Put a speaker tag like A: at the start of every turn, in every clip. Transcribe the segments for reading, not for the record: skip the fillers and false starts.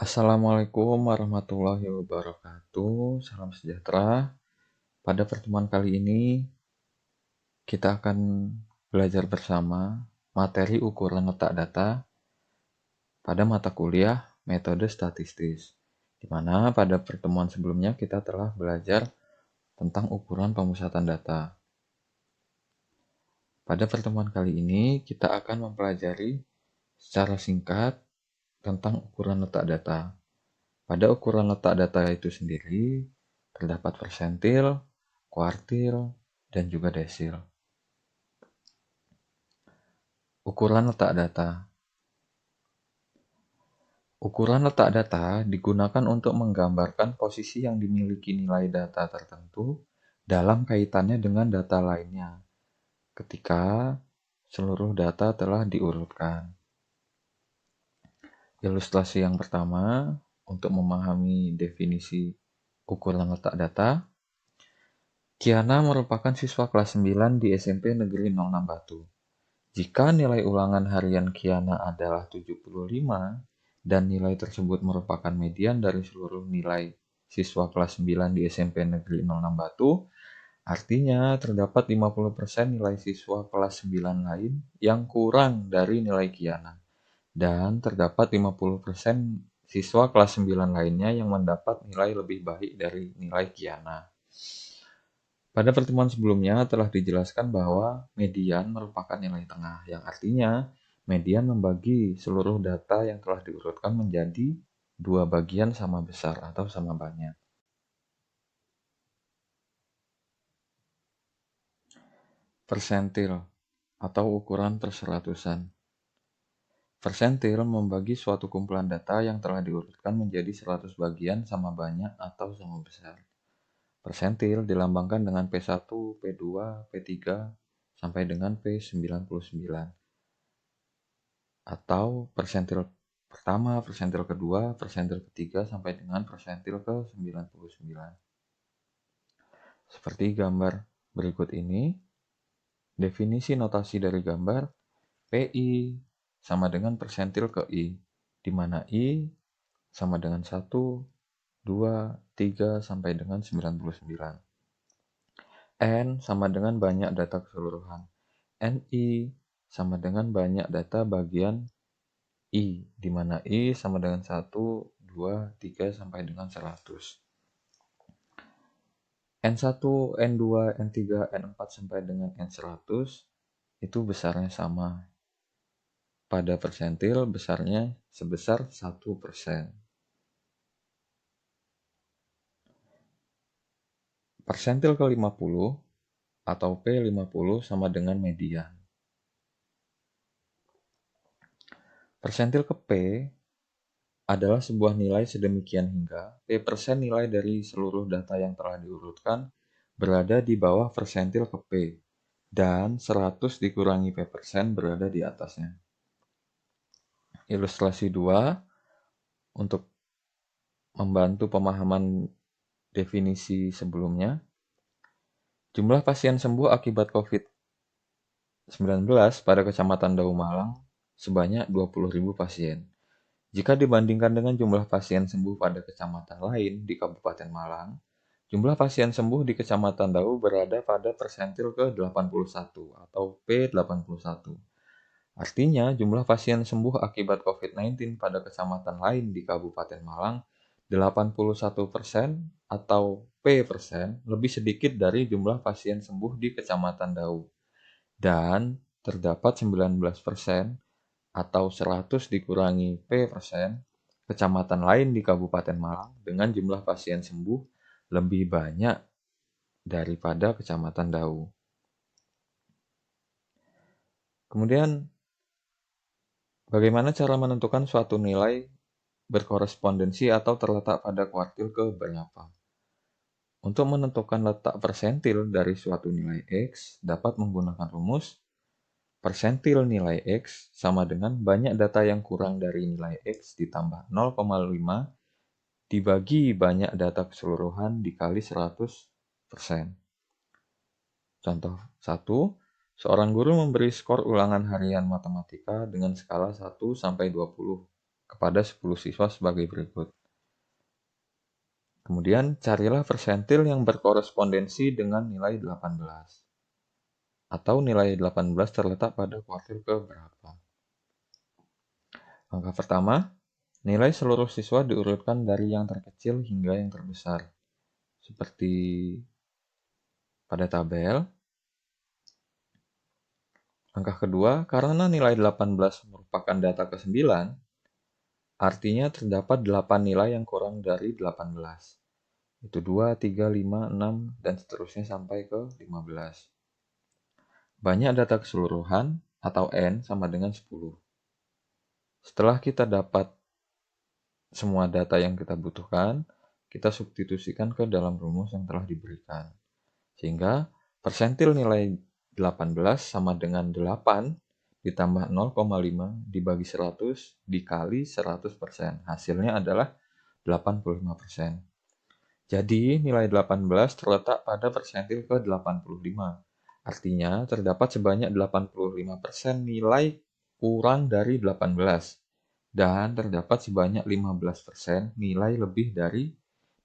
A: Assalamualaikum warahmatullahi wabarakatuh. Salam sejahtera. Pada pertemuan kali ini, kita akan belajar bersama materi ukuran letak data pada mata kuliah metode statistis. Di mana pada pertemuan sebelumnya kita telah belajar tentang ukuran pemusatan data. Pada pertemuan kali ini, kita akan mempelajari secara singkat tentang ukuran letak data. Pada ukuran letak data itu sendiri, terdapat persentil, kuartil, dan juga desil. Ukuran letak data. Ukuran letak data digunakan untuk menggambarkan posisi yang dimiliki nilai data tertentu dalam kaitannya dengan data lainnya ketika seluruh data telah diurutkan. Ilustrasi yang pertama, untuk memahami definisi ukuran letak data, Kiana merupakan siswa kelas 9 di SMP Negeri 06 Batu. Jika nilai ulangan harian Kiana adalah 75 dan nilai tersebut merupakan median dari seluruh nilai siswa kelas 9 di SMP Negeri 06 Batu, artinya terdapat 50% nilai siswa kelas 9 lain yang kurang dari nilai Kiana. Dan terdapat 50% siswa kelas 9 lainnya yang mendapat nilai lebih baik dari nilai Kiana. Pada pertemuan sebelumnya telah dijelaskan bahwa median merupakan nilai tengah, yang artinya median membagi seluruh data yang telah diurutkan menjadi dua bagian sama besar atau sama banyak. Persentil atau ukuran perseratusan. Persentil membagi suatu kumpulan data yang telah diurutkan menjadi 100 bagian sama banyak atau sama besar. Persentil dilambangkan dengan P1, P2, P3, sampai dengan P99. Atau persentil pertama, persentil kedua, persentil ketiga, sampai dengan persentil ke-99. Seperti gambar berikut ini, definisi notasi dari gambar PI sama dengan persentil ke I, di mana I sama dengan 1, 2, 3, sampai dengan 99. N sama dengan banyak data keseluruhan. NI sama dengan banyak data bagian I, di mana I sama dengan 1, 2, 3, sampai dengan 100. N1, N2, N3, N4, sampai dengan N100 itu besarnya sama. Pada persentil besarnya sebesar 1%. Persentil ke-50 atau P50 sama dengan median. Persentil ke P adalah sebuah nilai sedemikian hingga P% nilai dari seluruh data yang telah diurutkan berada di bawah persentil ke P, dan 100 dikurangi P% berada di atasnya. Ilustrasi 2, untuk membantu pemahaman definisi sebelumnya. Jumlah pasien sembuh akibat COVID-19 pada Kecamatan Dau Malang sebanyak 20.000 pasien. Jika dibandingkan dengan jumlah pasien sembuh pada kecamatan lain di Kabupaten Malang, jumlah pasien sembuh di Kecamatan Dau berada pada persentil ke-81 atau P81. Artinya, jumlah pasien sembuh akibat COVID-19 pada kecamatan lain di Kabupaten Malang 81% atau P% lebih sedikit dari jumlah pasien sembuh di Kecamatan Dau. Dan terdapat 19% atau 100 dikurangi P% kecamatan lain di Kabupaten Malang dengan jumlah pasien sembuh lebih banyak daripada Kecamatan Dau. Kemudian, bagaimana cara menentukan suatu nilai berkorespondensi atau terletak pada kuartil ke berapa? Untuk menentukan letak persentil dari suatu nilai X dapat menggunakan rumus persentil nilai X sama dengan banyak data yang kurang dari nilai X ditambah 0,5 dibagi banyak data keseluruhan dikali 100%. Contoh 1, seorang guru memberi skor ulangan harian matematika dengan skala 1 sampai 20 kepada 10 siswa sebagai berikut. Kemudian carilah persentil yang berkorespondensi dengan nilai 18. Atau nilai 18 terletak pada kuartil ke berapa. Langkah pertama, nilai seluruh siswa diurutkan dari yang terkecil hingga yang terbesar. Seperti pada tabel. Langkah kedua, karena nilai 18 merupakan data ke-9, artinya terdapat 8 nilai yang kurang dari 18. Itu 2, 3, 5, 6, dan seterusnya sampai ke 15. Banyak data keseluruhan atau N sama dengan 10. Setelah kita dapat semua data yang kita butuhkan, kita substitusikan ke dalam rumus yang telah diberikan. Sehingga persentil nilai 18 sama dengan 8 ditambah 0,5 dibagi 100 dikali 100%. Hasilnya adalah 85%. Jadi nilai 18 terletak pada persentil ke 85. Artinya terdapat sebanyak 85% nilai kurang dari 18. Dan terdapat sebanyak 15% nilai lebih dari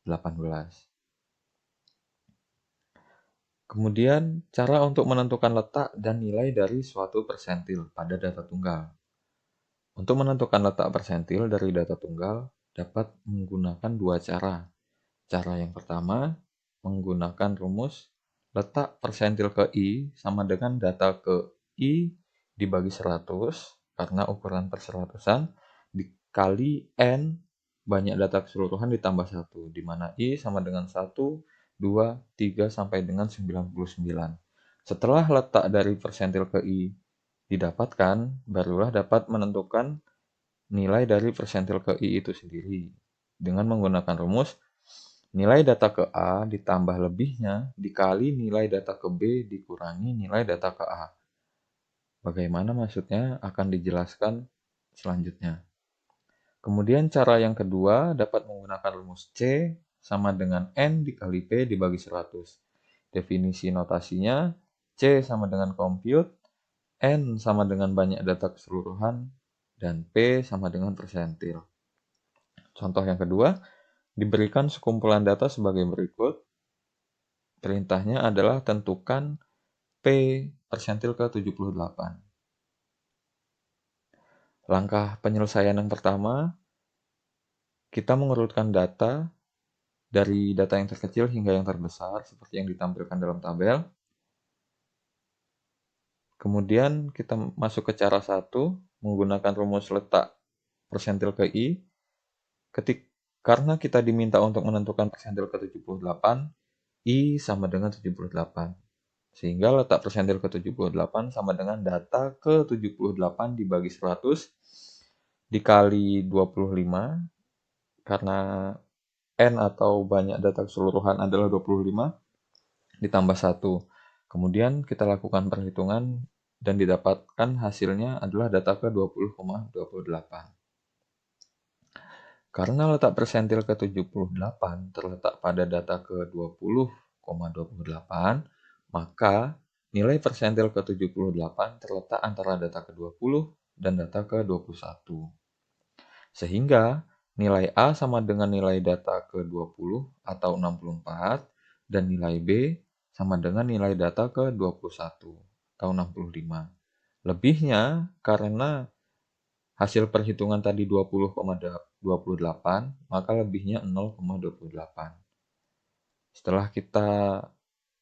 A: 18. Kemudian, cara untuk menentukan letak dan nilai dari suatu persentil pada data tunggal. Untuk menentukan letak persentil dari data tunggal dapat menggunakan dua cara. Cara yang pertama, menggunakan rumus letak persentil ke I sama dengan data ke I dibagi 100, karena ukuran perseratusan, dikali N banyak data keseluruhan ditambah 1, di mana I sama dengan 1, 2, 3, sampai dengan 99. Setelah letak dari persentil ke I didapatkan, barulah dapat menentukan nilai dari persentil ke I itu sendiri. Dengan menggunakan rumus nilai data ke A ditambah lebihnya dikali nilai data ke B dikurangi nilai data ke A. Bagaimana maksudnya akan dijelaskan selanjutnya. Kemudian cara yang kedua dapat menggunakan rumus C sama dengan N dikali P dibagi 100. Definisi notasinya C sama dengan compute, N sama dengan banyak data keseluruhan, dan P sama dengan persentil. Contoh yang kedua, diberikan sekumpulan data sebagai berikut. Perintahnya adalah tentukan P persentil ke 78. Langkah penyelesaian yang pertama, kita mengurutkan data dari data yang terkecil hingga yang terbesar, seperti yang ditampilkan dalam tabel. Kemudian kita masuk ke cara 1, menggunakan rumus letak persentil ke I. Karena kita diminta untuk menentukan persentil ke 78, I sama dengan 78. Sehingga letak persentil ke 78 sama dengan data ke 78 dibagi 100 dikali 25, karena N atau banyak data keseluruhan adalah 25, ditambah 1. Kemudian kita lakukan perhitungan dan didapatkan hasilnya adalah data ke 20,28. Karena letak persentil ke 78 terletak pada data ke 20,28, maka nilai persentil ke 78 terletak antara data ke 20 dan data ke 21. Sehingga nilai A sama dengan nilai data ke 20 atau 64, dan nilai B sama dengan nilai data ke 21 atau 65. Lebihnya karena hasil perhitungan tadi 20,28, maka lebihnya 0,28. Setelah kita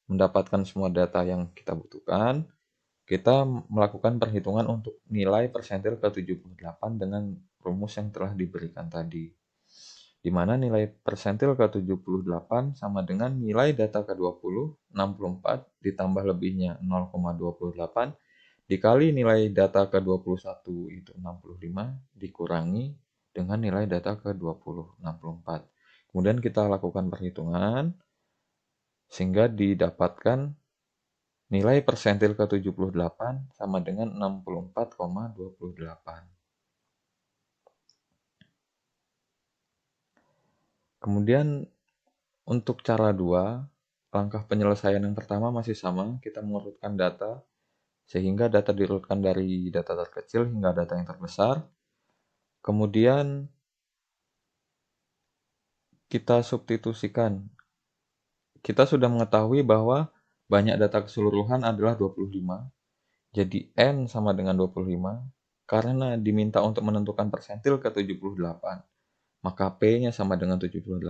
A: mendapatkan semua data yang kita butuhkan, kita melakukan perhitungan untuk nilai persentil ke 78 dengan rumus yang telah diberikan tadi. Di mana nilai persentil ke 78 sama dengan nilai data ke 20, 64, ditambah lebihnya 0,28, dikali nilai data ke 21 itu 65, dikurangi dengan nilai data ke 20, 64. Kemudian kita lakukan perhitungan sehingga didapatkan nilai persentil ke 78 sama dengan 64,28. Kemudian untuk cara 2, langkah penyelesaian yang pertama masih sama, kita mengurutkan data sehingga data diurutkan dari data terkecil hingga data yang terbesar. Kemudian kita substitusikan. Kita sudah mengetahui bahwa banyak data keseluruhan adalah 25. Jadi N sama dengan 25 karena diminta untuk menentukan persentil ke 78. Maka P-nya sama dengan 78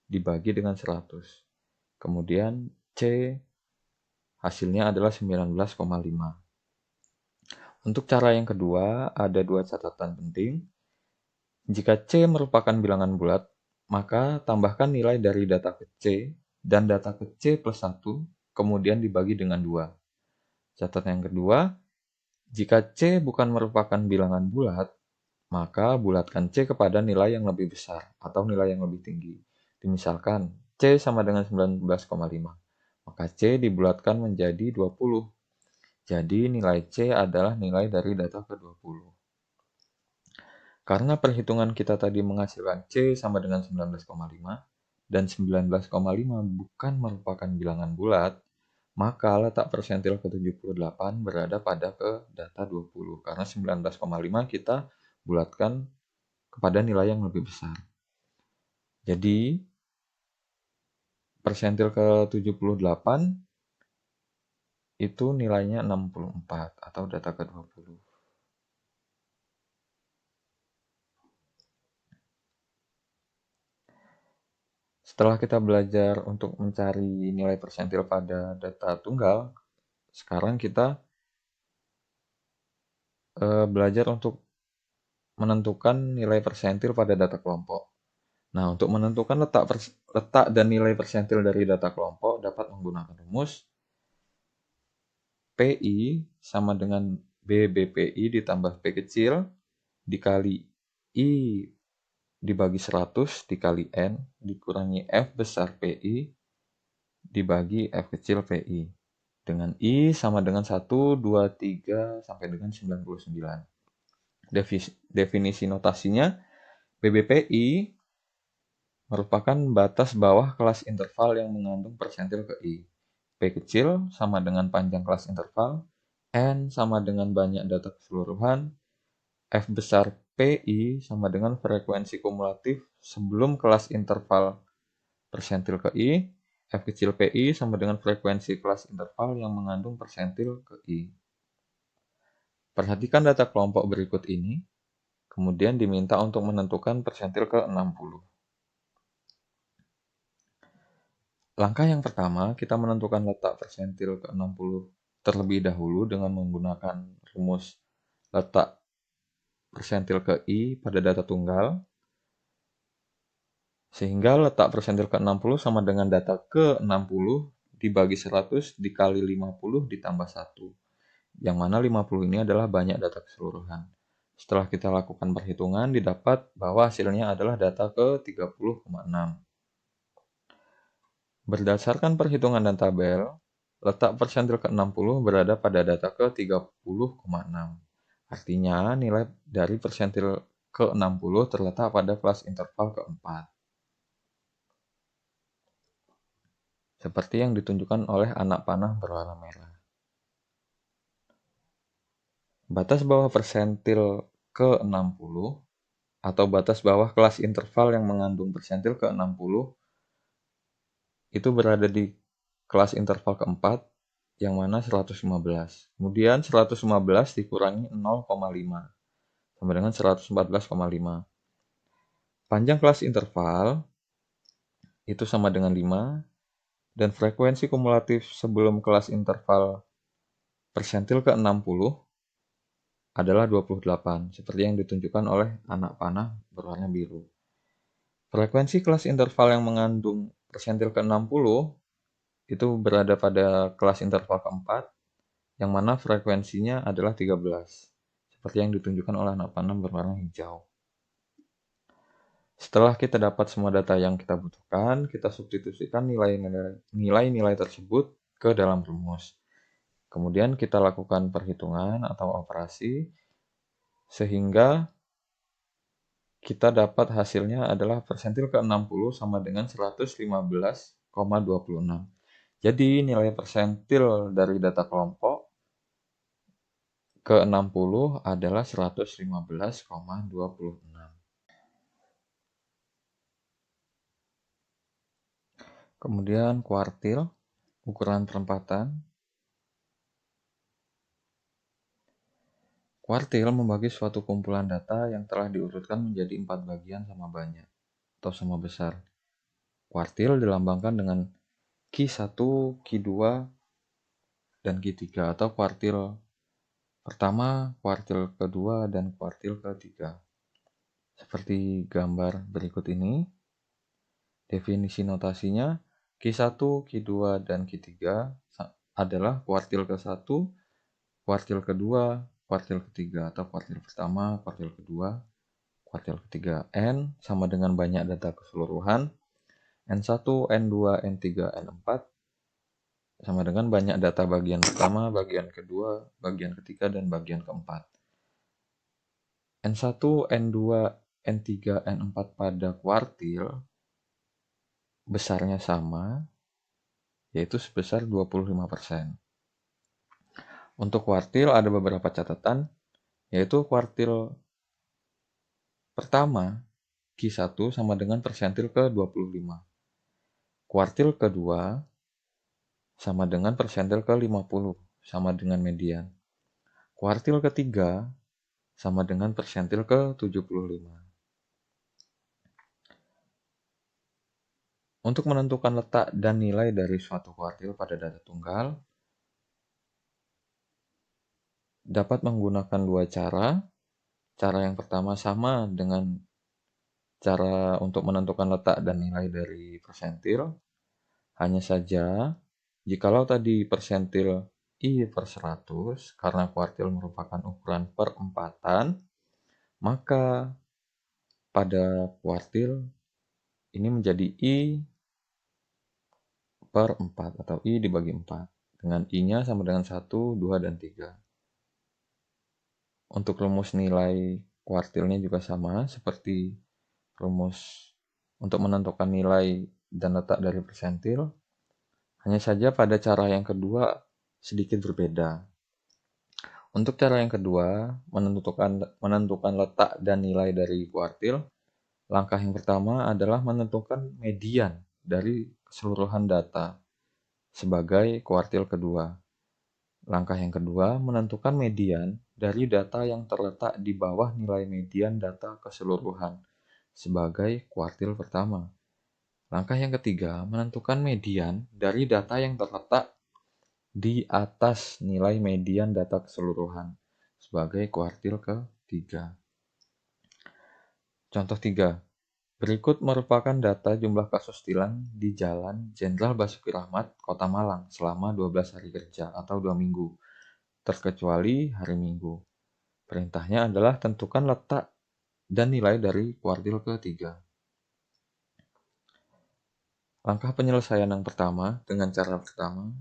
A: dibagi dengan 100. Kemudian C hasilnya adalah 19,5. Untuk cara yang kedua, ada dua catatan penting. Jika C merupakan bilangan bulat, maka tambahkan nilai dari data ke C dan data ke C plus 1, kemudian dibagi dengan 2. Catatan yang kedua, jika C bukan merupakan bilangan bulat, maka bulatkan C kepada nilai yang lebih besar atau nilai yang lebih tinggi. Misalkan, C sama dengan 19,5, maka C dibulatkan menjadi 20. Jadi nilai C adalah nilai dari data ke-20. Karena perhitungan kita tadi menghasilkan C sama dengan 19,5 dan 19,5 bukan merupakan bilangan bulat, maka letak persentil ke-78 berada pada ke data 20. Karena 19,5 kita bulatkan kepada nilai yang lebih besar. Jadi persentil ke-78 itu nilainya 64 atau data ke-20. Setelah kita belajar untuk mencari nilai persentil pada data tunggal, sekarang kita belajar untuk menentukan nilai persentil pada data kelompok. Nah, untuk menentukan letak dan nilai persentil dari data kelompok dapat menggunakan rumus PI sama dengan BBPI ditambah P kecil dikali I dibagi 100 dikali N dikurangi F besar PI dibagi F kecil PI. Dengan I sama dengan 1, 2, 3, sampai dengan 99. Definisi notasinya, BBPI merupakan batas bawah kelas interval yang mengandung persentil ke I. P kecil sama dengan panjang kelas interval, N sama dengan banyak data keseluruhan, F besar PI sama dengan frekuensi kumulatif sebelum kelas interval persentil ke I, F kecil PI sama dengan frekuensi kelas interval yang mengandung persentil ke I. Perhatikan data kelompok berikut ini, kemudian diminta untuk menentukan persentil ke 60. Langkah yang pertama, kita menentukan letak persentil ke 60 terlebih dahulu dengan menggunakan rumus letak persentil ke I pada data tunggal, sehingga letak persentil ke 60 sama dengan data ke 60 dibagi 100 dikali 50 ditambah 1. Yang mana 50 ini adalah banyak data keseluruhan. Setelah kita lakukan perhitungan, didapat bahwa hasilnya adalah data ke 30,6. Berdasarkan perhitungan dan tabel, letak persentil ke 60 berada pada data ke 30,6. Artinya, nilai dari persentil ke 60 terletak pada kelas interval keempat. Seperti yang ditunjukkan oleh anak panah berwarna merah. Batas bawah persentil ke 60 atau batas bawah kelas interval yang mengandung persentil ke 60 itu berada di kelas interval keempat yang mana 115. Kemudian 115 dikurangi 0,5 sama dengan 114,5. Panjang kelas interval itu sama dengan 5 dan frekuensi kumulatif sebelum kelas interval persentil ke 60 adalah 28, seperti yang ditunjukkan oleh anak panah berwarna biru. Frekuensi kelas interval yang mengandung persentil ke 60 itu berada pada kelas interval keempat, yang mana frekuensinya adalah 13, seperti yang ditunjukkan oleh anak panah berwarna hijau. Setelah kita dapat semua data yang kita butuhkan, kita substitusikan nilai-nilai tersebut ke dalam rumus. Kemudian kita lakukan perhitungan atau operasi, sehingga kita dapat hasilnya adalah persentil ke 60 sama dengan 115,26. Jadi nilai persentil dari data kelompok ke-60 adalah 115,26. Kemudian kuartil, ukuran perempatan. Kuartil membagi suatu kumpulan data yang telah diurutkan menjadi 4 bagian sama banyak atau sama besar. Kuartil dilambangkan dengan Q1, Q2, dan Q3 atau kuartil pertama, kuartil kedua, dan kuartil ketiga. Seperti gambar berikut ini. Definisi notasinya, Q1, Q2, dan Q3 adalah kuartil ke-1, kuartil kedua, kuartil ketiga atau kuartil pertama, kuartil kedua, kuartil ketiga. N sama dengan banyak data keseluruhan. N1, N2, N3, N4 sama dengan banyak data bagian pertama, bagian kedua, bagian ketiga, dan bagian keempat. N1, N2, N3, N4 pada kuartil besarnya sama, yaitu sebesar 25%. Untuk kuartil ada beberapa catatan, yaitu kuartil pertama Q1 sama dengan persentil ke-25. Kuartil kedua sama dengan persentil ke-50, sama dengan median. Kuartil ketiga sama dengan persentil ke-75. Untuk menentukan letak dan nilai dari suatu kuartil pada data tunggal, dapat menggunakan dua cara. Cara yang pertama sama dengan cara untuk menentukan letak dan nilai dari persentil. Hanya saja, jikalau tadi persentil I/100, karena kuartil merupakan ukuran perempatan, maka pada kuartil ini menjadi I/4 atau I dibagi 4. Dengan I-nya sama dengan 1, 2, dan 3. Untuk rumus nilai kuartilnya juga sama seperti rumus untuk menentukan nilai dan letak dari persentil. Hanya saja pada cara yang kedua sedikit berbeda. Untuk cara yang kedua, menentukan letak dan nilai dari kuartil, langkah yang pertama adalah menentukan median dari keseluruhan data sebagai kuartil kedua. Langkah yang kedua, menentukan median dari data yang terletak di bawah nilai median data keseluruhan sebagai kuartil pertama. Langkah yang ketiga, menentukan median dari data yang terletak di atas nilai median data keseluruhan sebagai kuartil ketiga. Contoh 3. Berikut merupakan data jumlah kasus tilang di Jalan Jenderal Basuki Rahmat, Kota Malang selama 12 hari kerja atau 2 minggu, terkecuali hari Minggu. Perintahnya adalah tentukan letak dan nilai dari kuartil ketiga. Langkah penyelesaian yang pertama dengan cara pertama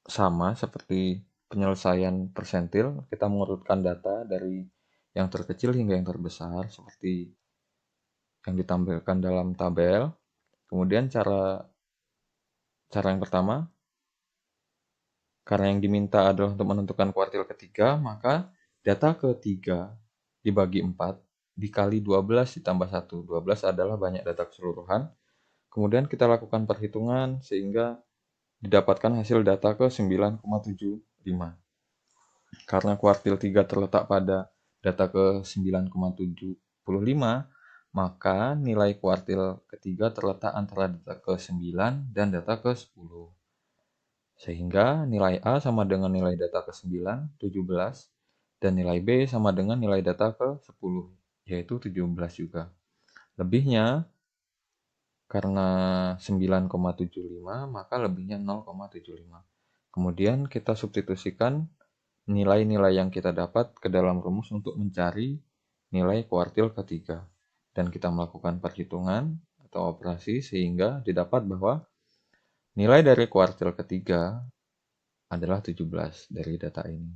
A: sama seperti penyelesaian persentil, kita mengurutkan data dari yang terkecil hingga yang terbesar seperti yang ditampilkan dalam tabel. Kemudian cara yang pertama, karena yang diminta adalah untuk menentukan kuartil ketiga, maka data ketiga dibagi 4 dikali 12 ditambah 1. 12 adalah banyak data keseluruhan. Kemudian kita lakukan perhitungan sehingga didapatkan hasil data ke 9,75. Karena kuartil 3 terletak pada data ke 9,75, maka nilai kuartil ketiga terletak antara data ke 9 dan data ke 10. Sehingga nilai A sama dengan nilai data ke 9, 17, dan nilai B sama dengan nilai data ke 10, yaitu 17 juga. Lebihnya, karena 9,75, maka lebihnya 0,75. Kemudian kita substitusikan nilai-nilai yang kita dapat ke dalam rumus untuk mencari nilai kuartil ketiga. Dan kita melakukan perhitungan atau operasi sehingga didapat bahwa nilai dari kuartil ketiga adalah 17 dari data ini.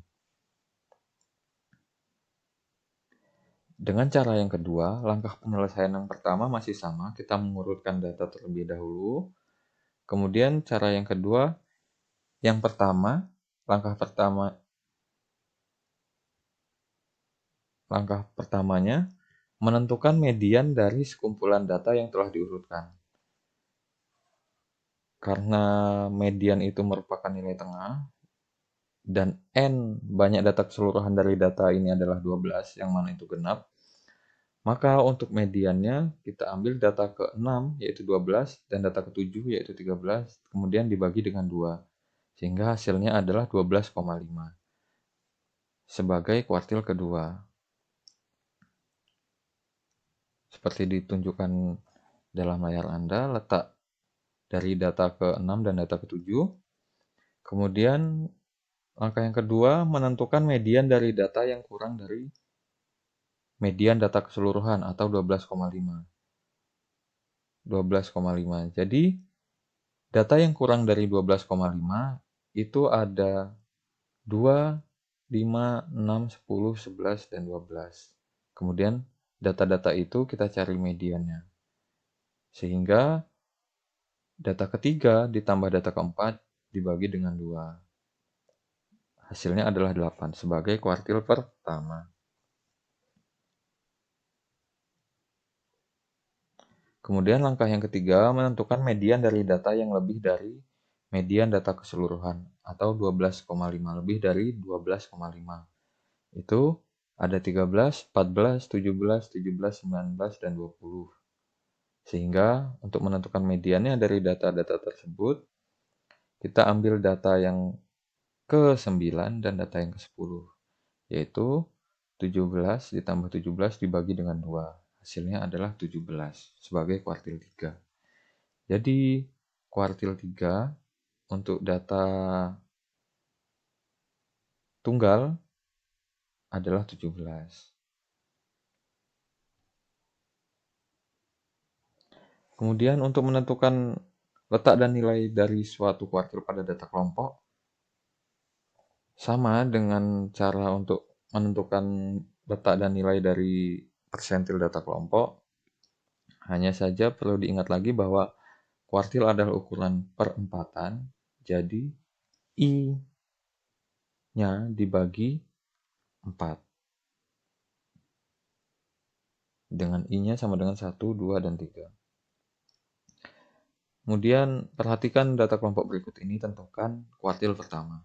A: Dengan cara yang kedua, langkah penyelesaian yang pertama masih sama, kita mengurutkan data terlebih dahulu. Kemudian cara yang kedua, langkah pertama Langkah pertamanya, menentukan median dari sekumpulan data yang telah diurutkan. Karena median itu merupakan nilai tengah, dan N banyak data keseluruhan dari data ini adalah 12, yang mana itu genap, maka untuk mediannya kita ambil data ke-6 yaitu 12 dan data ke-7 yaitu 13, kemudian dibagi dengan 2, sehingga hasilnya adalah 12,5 sebagai kuartil kedua. Seperti ditunjukkan dalam layar Anda, letak dari data ke-6 dan data ke-7. Kemudian langkah yang kedua, menentukan median dari data yang kurang dari median data keseluruhan atau 12,5. 12,5. Jadi, data yang kurang dari 12,5 itu ada 2, 5, 6, 10, 11, dan 12. Kemudian data-data itu kita cari mediannya. Sehingga data ketiga ditambah data keempat dibagi dengan 2. Hasilnya adalah 8 sebagai kuartil pertama. Kemudian langkah yang ketiga, menentukan median dari data yang lebih dari median data keseluruhan atau 12,5, lebih dari 12,5. Itu ada 13, 14, 17, 17, 19, dan 20. Sehingga untuk menentukan mediannya dari data-data tersebut, kita ambil data yang ke-9 dan data yang ke-10, yaitu 17 ditambah 17 dibagi dengan 2. Hasilnya adalah 17 sebagai kuartil 3. Jadi, kuartil 3 untuk data tunggal adalah 17. Kemudian untuk menentukan letak dan nilai dari suatu kuartil pada data kelompok, sama dengan cara untuk menentukan letak dan nilai dari persentil data kelompok, hanya saja perlu diingat lagi bahwa kuartil adalah ukuran perempatan, jadi I-nya dibagi 4. Dengan I-nya sama dengan 1, 2, dan 3. Kemudian perhatikan data kelompok berikut ini, tentukan kuartil pertama.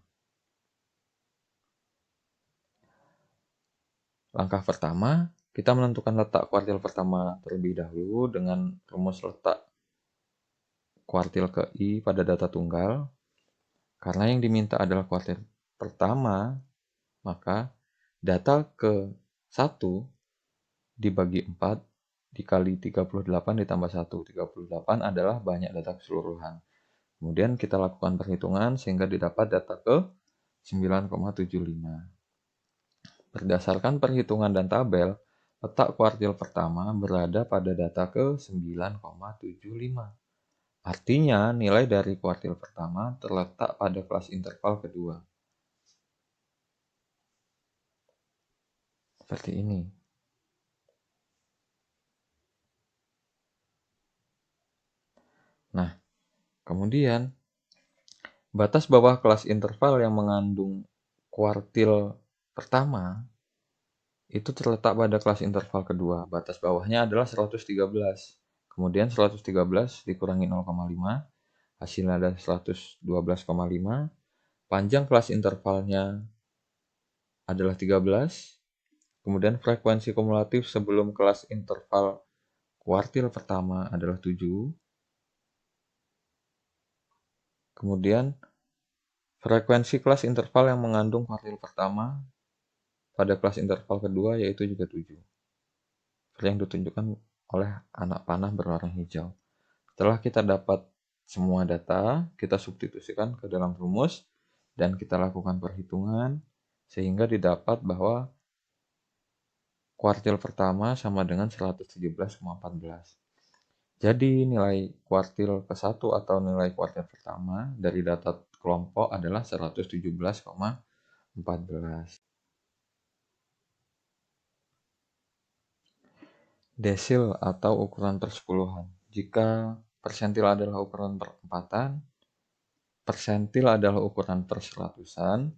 A: Langkah pertama, kita menentukan letak kuartil pertama terlebih dahulu dengan rumus letak kuartil ke I pada data tunggal. Karena yang diminta adalah kuartil pertama, maka data ke 1 dibagi 4 dikali 38 ditambah 1. 38 adalah banyak data keseluruhan. Kemudian kita lakukan perhitungan sehingga didapat data ke 9,75. Berdasarkan perhitungan dan tabel, letak kuartil pertama berada pada data ke 9,75. Artinya, nilai dari kuartil pertama terletak pada kelas interval kedua. Seperti ini. Nah, kemudian batas bawah kelas interval yang mengandung kuartil pertama itu terletak pada kelas interval kedua. Batas bawahnya adalah 113. Kemudian 113 dikurangi 0,5, hasilnya ada 112,5. Panjang kelas intervalnya adalah 13. Kemudian frekuensi kumulatif sebelum kelas interval kuartil pertama adalah 7. Kemudian frekuensi kelas interval yang mengandung kuartil pertama pada kelas interval kedua yaitu juga 7. Seperti yang ditunjukkan oleh anak panah berwarna hijau. Setelah kita dapat semua data, kita substitusikan ke dalam rumus dan kita lakukan perhitungan sehingga didapat bahwa kuartil pertama sama dengan 117,14. Jadi nilai kuartil ke-1 atau nilai kuartil pertama dari data kelompok adalah 117,14. Desil atau ukuran persepuluhan. Jika persentil adalah ukuran perempatan, persentil adalah ukuran perseratusan,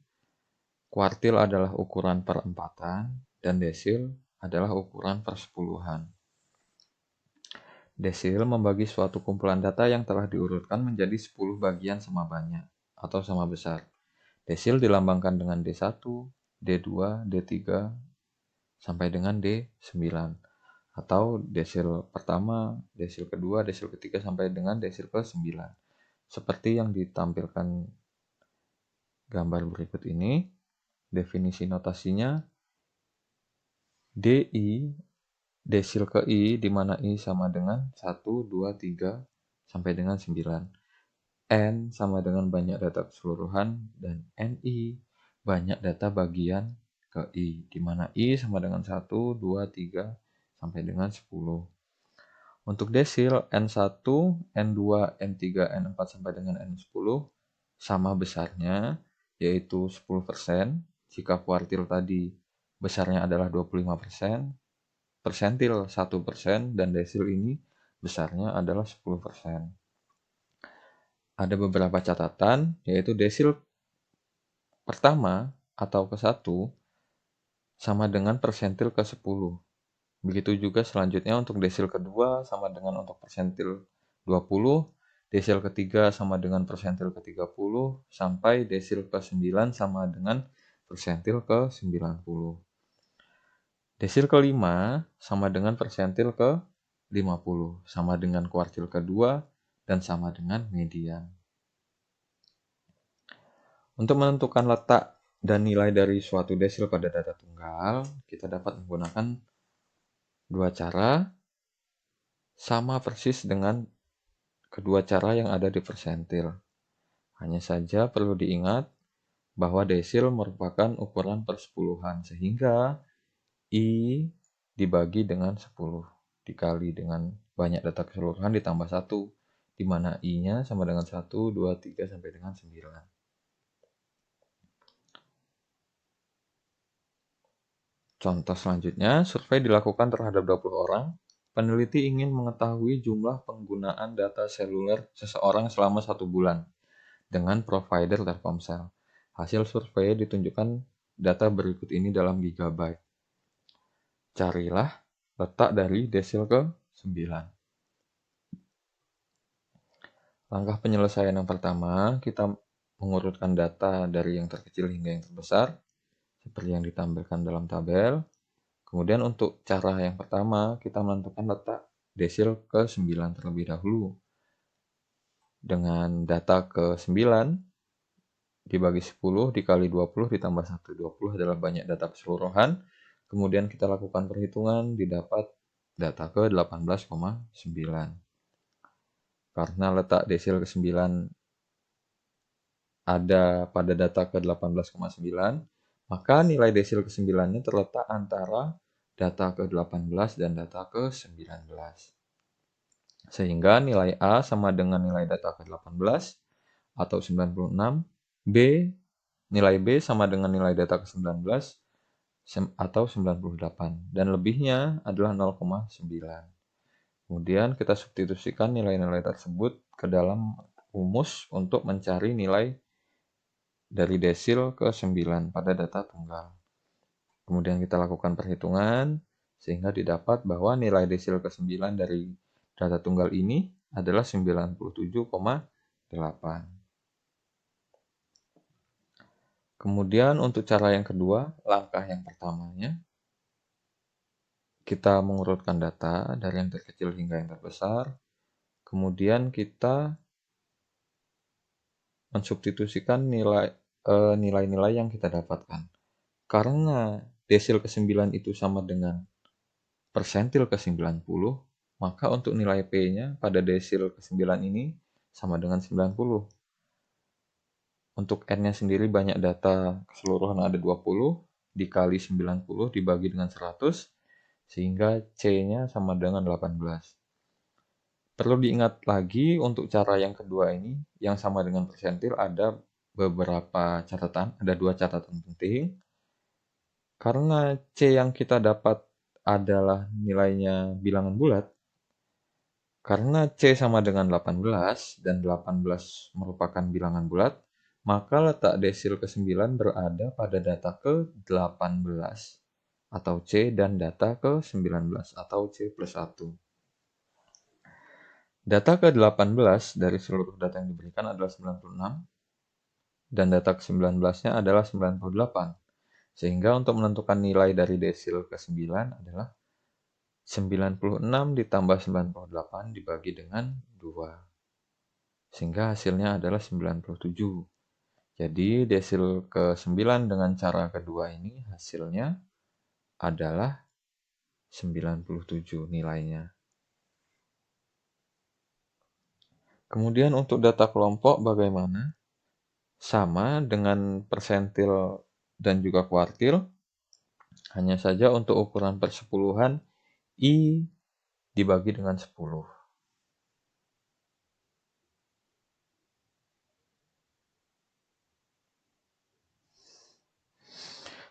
A: kuartil adalah ukuran perempatan, dan desil adalah ukuran persepuluhan. Desil membagi suatu kumpulan data yang telah diurutkan menjadi 10 bagian sama banyak atau sama besar. Desil dilambangkan dengan D1, D2, D3, sampai dengan D9. Atau desil pertama, desil kedua, desil ketiga, sampai dengan desil ke-9. Seperti yang ditampilkan gambar berikut ini, definisi notasinya DI, desil ke I, di mana I sama dengan 1, 2, 3, sampai dengan 9. N sama dengan banyak data keseluruhan, dan NI banyak data bagian ke I, di mana I sama dengan 1, 2, 3, sampai dengan 10. Untuk desil N1, N2, N3, N4, sampai dengan N10 sama besarnya, yaitu 10%. Jika kuartil tadi besarnya adalah 25%, persentil 1%, dan desil ini besarnya adalah 10%. Ada beberapa catatan, yaitu desil pertama atau ke-1 sama dengan persentil ke-10. Begitu juga selanjutnya untuk desil kedua sama dengan untuk persentil 20, desil ketiga sama dengan persentil ke-30, sampai desil ke-9 sama dengan persentil ke-90. Desil kelima sama dengan persentil ke-50, sama dengan kuartil kedua, dan sama dengan median. Untuk menentukan letak dan nilai dari suatu desil pada data tunggal, kita dapat menggunakan dua cara, sama persis dengan kedua cara yang ada di persentil. Hanya saja perlu diingat bahwa desil merupakan ukuran persepuluhan, sehingga I dibagi dengan 10 dikali dengan banyak data keseluruhan ditambah 1, di mana I-nya sama dengan 1, 2, 3, sampai dengan 9. Contoh selanjutnya, survei dilakukan terhadap 20 orang. Peneliti ingin mengetahui jumlah penggunaan data seluler seseorang selama 1 bulan dengan provider Telkomsel. Hasil survei ditunjukkan data berikut ini dalam gigabyte. Carilah letak dari desil ke-9. Langkah penyelesaian yang pertama, kita mengurutkan data dari yang terkecil hingga yang terbesar, seperti yang ditampilkan dalam tabel. Kemudian untuk cara yang pertama, kita menentukan letak desil ke-9 terlebih dahulu. Dengan data ke-9 dibagi 10 dikali 20 ditambah 1. 20 adalah banyak data keseluruhan. Kemudian kita lakukan perhitungan, didapat data ke-18,9. Karena letak desil ke-9 ada pada data ke-18,9, maka nilai desil ke-9-nya terletak antara data ke-18 dan data ke-19. Sehingga nilai A sama dengan nilai data ke-18 atau 96, nilai B sama dengan nilai data ke-19 atau 98, dan lebihnya adalah 0,9. Kemudian kita substitusikan nilai-nilai tersebut ke dalam rumus untuk mencari nilai dari desil ke-9 pada data tunggal. Kemudian kita lakukan perhitungan sehingga didapat bahwa nilai desil ke-9 dari data tunggal ini adalah 97,8. Kemudian untuk cara yang kedua, langkah yang pertamanya, kita mengurutkan data dari yang terkecil hingga yang terbesar. Kemudian kita mensubstitusikan nilai-nilai yang kita dapatkan. Karena desil ke-9 itu sama dengan persentil ke-90, maka untuk nilai P-nya pada desil ke-9 ini sama dengan 90. Untuk N-nya sendiri banyak data keseluruhan ada 20, dikali 90 dibagi dengan 100, sehingga C-nya sama dengan 18. Perlu diingat lagi untuk cara yang kedua ini, yang sama dengan persentil, ada beberapa catatan, ada dua catatan penting. Karena C yang kita dapat adalah nilainya bilangan bulat, karena C sama dengan 18 dan 18 merupakan bilangan bulat, maka letak desil ke-9 berada pada data ke-18 atau C, dan data ke-19 atau C plus 1. Data ke-18 dari seluruh data yang diberikan adalah 96, dan data ke-19-nya adalah 98. Sehingga untuk menentukan nilai dari desil ke-9 adalah 96 ditambah 98 dibagi dengan 2. Sehingga hasilnya adalah 97. Jadi desil ke-9 dengan cara kedua ini hasilnya adalah 97 nilainya. Kemudian untuk data kelompok bagaimana? Sama dengan persentil dan juga kuartil, hanya saja untuk ukuran persepuluhan I dibagi dengan 10.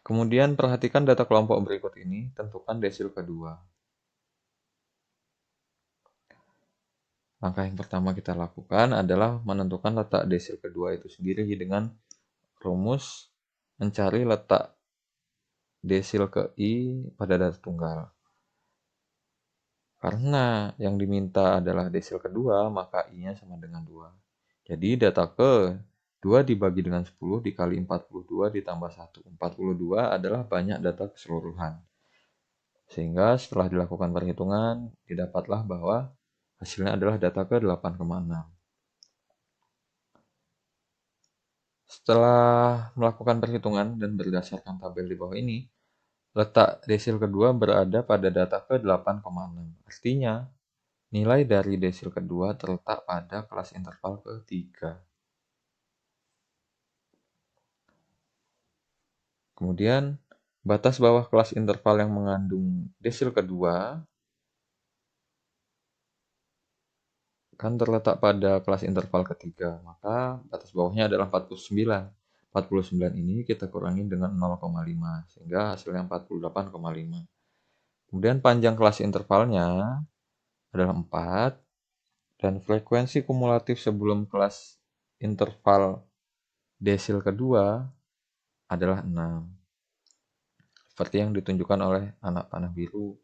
A: Kemudian perhatikan data kelompok berikut ini, tentukan desil kedua. Langkah yang pertama kita lakukan adalah menentukan letak desil kedua itu sendiri dengan rumus mencari letak desil ke I pada data tunggal. Karena yang diminta adalah desil kedua, maka I-nya sama dengan 2. Jadi data ke 2 dibagi dengan 10 dikali 42 ditambah 1. 42 adalah banyak data keseluruhan. Sehingga setelah dilakukan perhitungan, didapatlah bahwa hasilnya adalah data ke 8,6. Setelah melakukan perhitungan dan berdasarkan tabel di bawah ini, letak desil kedua berada pada data ke 8,6. Artinya, nilai dari desil kedua terletak pada kelas interval ketiga. Kemudian, batas bawah kelas interval yang mengandung desil kedua kan terletak pada kelas interval ketiga, maka batas bawahnya adalah 49. 49 ini kita kurangi dengan 0,5, sehingga hasilnya 48,5. Kemudian panjang kelas intervalnya adalah 4, dan frekuensi kumulatif sebelum kelas interval desil kedua adalah 6. Seperti yang ditunjukkan oleh anak panah biru.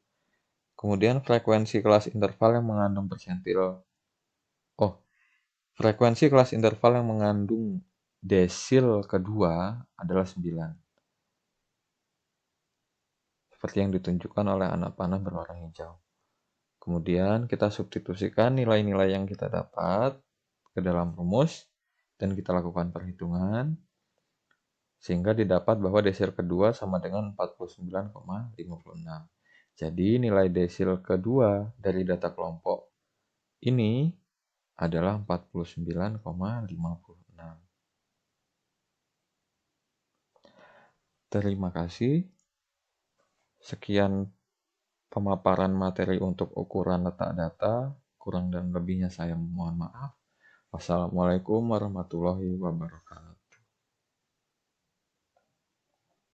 A: Kemudian frekuensi kelas interval yang mengandung persentil. Frekuensi kelas interval yang mengandung desil kedua adalah 9. Seperti yang ditunjukkan oleh anak panah berwarna hijau. Kemudian kita substitusikan nilai-nilai yang kita dapat ke dalam rumus dan kita lakukan perhitungan sehingga didapat bahwa desil kedua sama dengan 49,56. Jadi nilai desil kedua dari data kelompok ini adalah 49,56. Terima kasih. Sekian pemaparan materi untuk ukuran letak data. Kurang dan lebihnya saya mohon maaf. Wassalamualaikum warahmatullahi wabarakatuh.